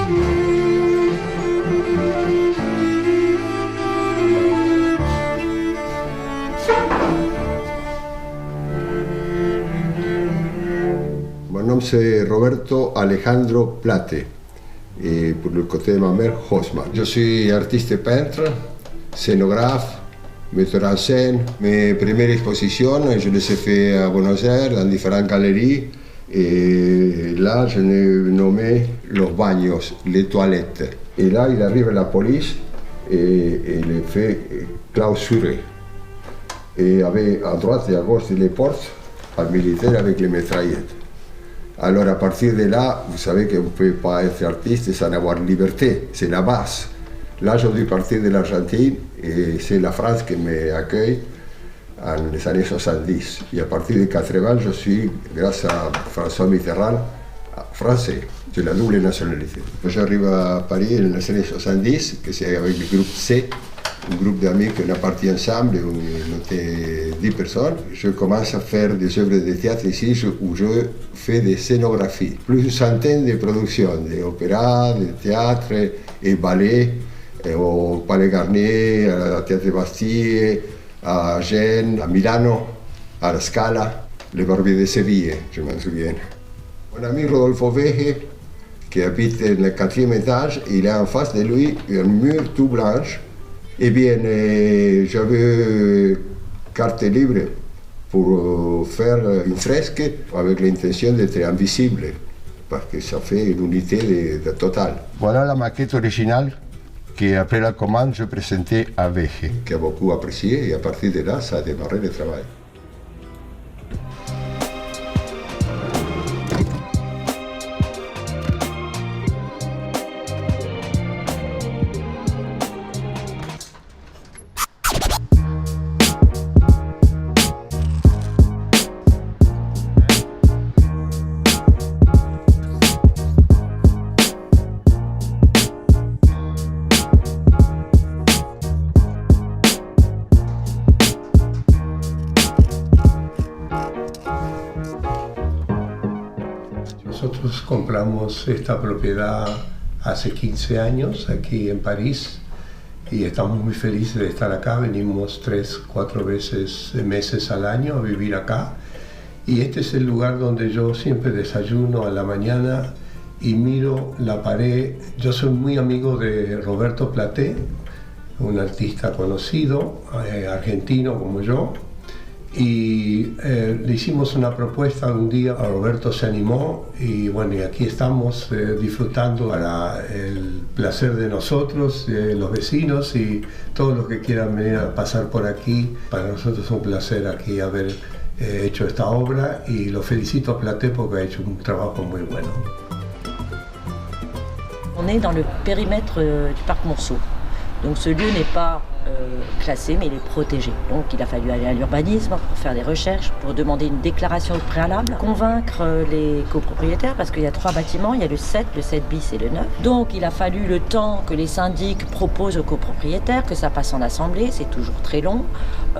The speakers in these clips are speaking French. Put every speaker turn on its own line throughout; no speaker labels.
Mon nom c'est Roberto Alejandro Plate, et pour le côté de ma mère, Hosma. Je suis artiste peintre, scénographe, metteur en scène. Mes premières expositions, je les ai faites à Buenos Aires, dans différentes galeries. Et là, je l'ai nommé Los Baños, les toilettes. Et là, il arrive la police et il fait clausurer. Et avait à droite et à gauche les portes, un militaire avec les mitraillettes. Alors à partir de là, vous savez qu'on ne peut pas être artiste sans avoir liberté, c'est la base. Là, je dû partir de l'Argentine et c'est la France qui m'accueille en les années 70. Et à partir de 80, je suis, grâce à François Mitterrand, français. J'ai la double nationalité. J'arrive à Paris dans les années 70, que c'est avec le groupe C, un groupe d'amis qu'on a parti ensemble, on était 10 personnes. Je commence à faire des œuvres de théâtre ici où je fais des scénographies. Plus d'une centaine de productions, d'opéras, de théâtre et ballets, au Palais Garnier, à Théâtre Bastille, à Gênes, à Milano, à La Scala, les Barbiers de Séville, je m'en souviens. Mon ami Rodolfo Veje, qui habite dans le 4e étage, il a en face de lui un mur tout blanc. Eh bien, j'avais carte libre pour faire une fresque avec l'intention d'être invisible, parce que ça fait une unité totale. Voilà la maquette originale qu'après la commande, je présentais à Veje, qui a beaucoup apprécié, et à partir de là, ça a démarré le travail.
Nosotros compramos esta propiedad hace 15 años aquí en París y estamos muy felices de estar acá. Venimos 3-4 meses al año a vivir acá y este es el lugar donde yo siempre desayuno a la mañana y miro la pared. Yo soy muy amigo de Roberto Plate, un artista conocido, argentino como yo. Y le hicimos una propuesta un día, a Roberto se animó y bueno, y aquí estamos disfrutando para el placer de nosotros, los vecinos y todos los que quieran venir a pasar por aquí. Para nosotros es un placer aquí haber hecho esta obra y lo felicito a Plate porque ha hecho un trabajo muy bueno.
On est dans le périmètre du parc Monceau, donc ce lieu n'est pas classé, mais il est protégé. Donc il a fallu aller à l'urbanisme pour faire des recherches, pour demander une déclaration au préalable, convaincre les copropriétaires, parce qu'il y a 3 bâtiments, il y a le 7 bis et le 9. Donc il a fallu le temps que les syndics proposent aux copropriétaires, que ça passe en assemblée, c'est toujours très long.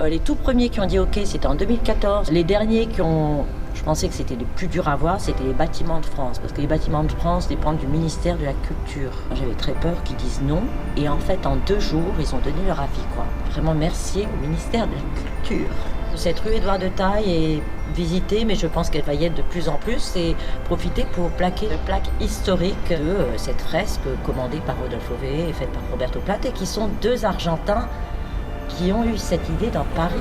Les tout premiers qui ont dit OK, c'était en 2014. Les derniers qui ont... Je pensais que c'était les plus durs à voir, c'était les bâtiments de France, parce que les bâtiments de France dépendent du ministère de la Culture. J'avais très peur qu'ils disent non, et en fait, en 2 jours, ils ont donné leur avis, quoi. Vraiment merci au ministère de la Culture. Cette rue Édouard de Taille est visitée, mais je pense qu'elle va y être de plus en plus, et profiter pour plaquer une plaque historique de cette fresque commandée par Rodolfo Veje et faite par Roberto Plate, et qui sont 2 Argentins qui ont eu cette idée dans Paris.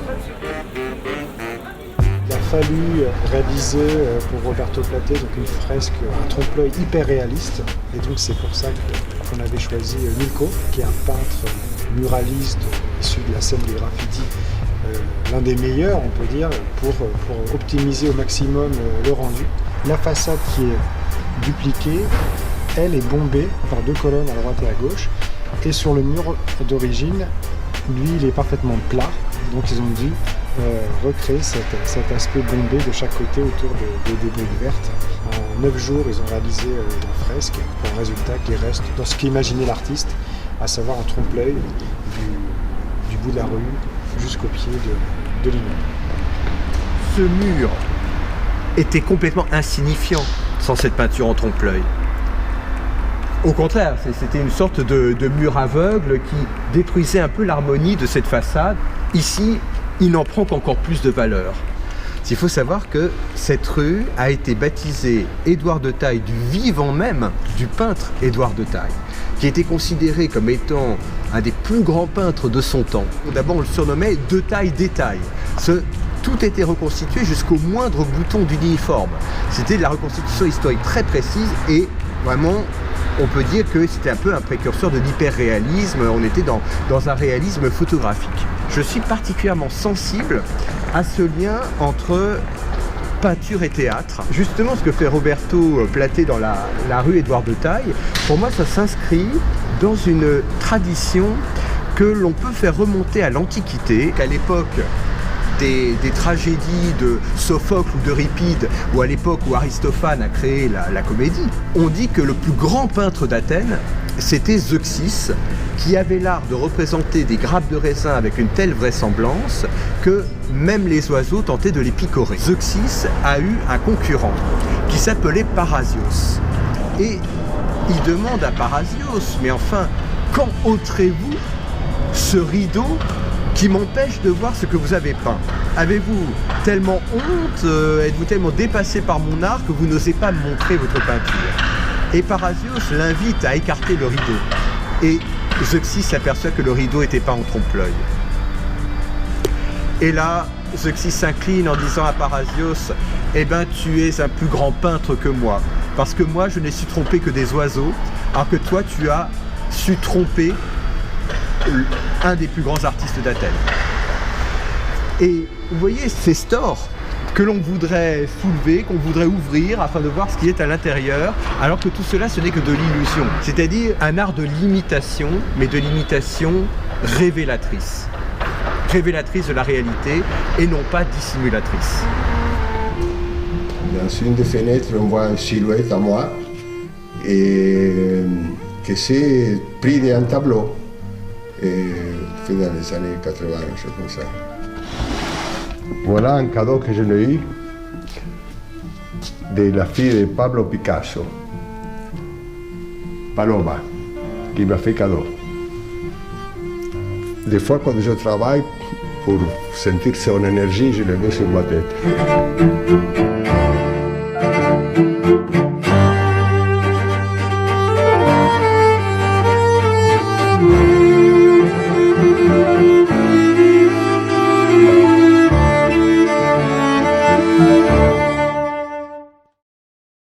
Il a fallu réaliser pour Roberto Plate donc une fresque à trompe-l'œil hyper réaliste, et donc c'est pour ça qu'on avait choisi Milko, qui est un peintre muraliste issu de la scène des graffitis, l'un des meilleurs on peut dire, pour optimiser au maximum le rendu. La façade qui est dupliquée, elle est bombée par 2 colonnes à droite et à gauche, et sur le mur d'origine, lui il est parfaitement plat, donc ils ont dû recréer cet aspect bombé de chaque côté autour des briques vertes. En 9 jours, ils ont réalisé la fresque pour un résultat qui reste dans ce qu'imaginait l'artiste, à savoir un trompe-l'œil du bout de la rue jusqu'au pied de l'immeuble.
Ce mur était complètement insignifiant sans cette peinture en trompe-l'œil.
Au contraire, c'était une sorte de mur aveugle qui détruisait un peu l'harmonie de cette façade. Ici, il n'en prend qu'encore plus de valeur. Il faut savoir que cette rue a été baptisée Édouard de Taille du vivant même du peintre Édouard de Taille, qui était considéré comme étant un des plus grands peintres de son temps. D'abord, on le surnommait De Taille Détail. Tout était reconstitué jusqu'au moindre bouton d'uniforme. C'était de la reconstitution historique très précise et vraiment, on peut dire que c'était un peu un précurseur de l'hyperréalisme. On était dans un réalisme photographique. Je suis particulièrement sensible à ce lien entre peinture et théâtre. Justement, ce que fait Roberto Platé dans la rue Édouard de Taille, pour moi, ça s'inscrit dans une tradition que l'on peut faire remonter à l'Antiquité, qu'à l'époque des tragédies de Sophocle ou d'Euripide, ou à l'époque où Aristophane a créé la comédie, on dit que le plus grand peintre d'Athènes, c'était Zeuxis, qui avait l'art de représenter des grappes de raisin avec une telle vraisemblance que même les oiseaux tentaient de les picorer. Zeuxis a eu un concurrent qui s'appelait Parrhasios. Et il demande à Parrhasios, mais enfin, quand ôterez-vous ce rideau qui m'empêche de voir ce que vous avez peint? Avez-vous tellement honte, êtes-vous tellement dépassé par mon art que vous n'osez pas me montrer votre peinture? Et Parrhasios l'invite à écarter le rideau. Et Zeuxis s'aperçoit que le rideau était peint en trompe-l'œil. Et là, Zeuxis s'incline en disant à Parrhasios, « Eh bien, tu es un plus grand peintre que moi, parce que moi, je n'ai su tromper que des oiseaux, alors que toi, tu as su tromper un des plus grands artistes d'Athènes. » Et vous voyez ces stores que l'on voudrait soulever, qu'on voudrait ouvrir afin de voir ce qui est à l'intérieur, alors que tout cela, ce n'est que de l'illusion. C'est-à-dire un art de l'imitation, mais de l'imitation révélatrice. Révélatrice de la réalité et non pas dissimulatrice.
Dans une des fenêtres, on voit une silhouette à moi et que c'est pris d'un tableau. Fait dans les années 80, quelque chose comme ça. Voilà un cadeau que je l'ai eu de la fille de Pablo Picasso, Paloma, qui m'a fait cadeau. Des fois, quand je travaille, pour sentir son énergie, je le mets sur ma tête.